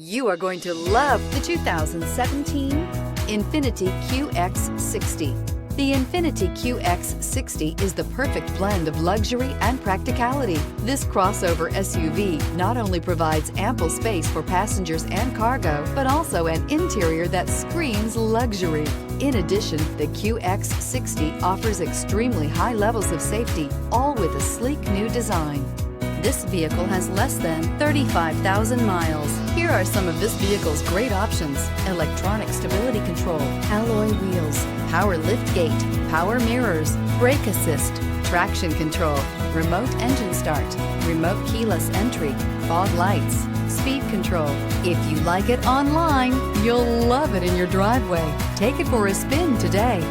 You are going to love the 2017 INFINITI QX60. The INFINITI QX60 is the perfect blend of luxury and practicality. This crossover SUV not only provides ample space for passengers and cargo, but also an interior that screams luxury. In addition, the QX60 offers extremely high levels of safety, all with a sleek new design. This vehicle has less than 35,000 miles. Here are some of this vehicle's great options: electronic stability control, alloy wheels, power liftgate, power mirrors, brake assist, traction control, remote engine start, remote keyless entry, fog lights, speed control. If you like it online, you'll love it in your driveway. Take it for a spin today.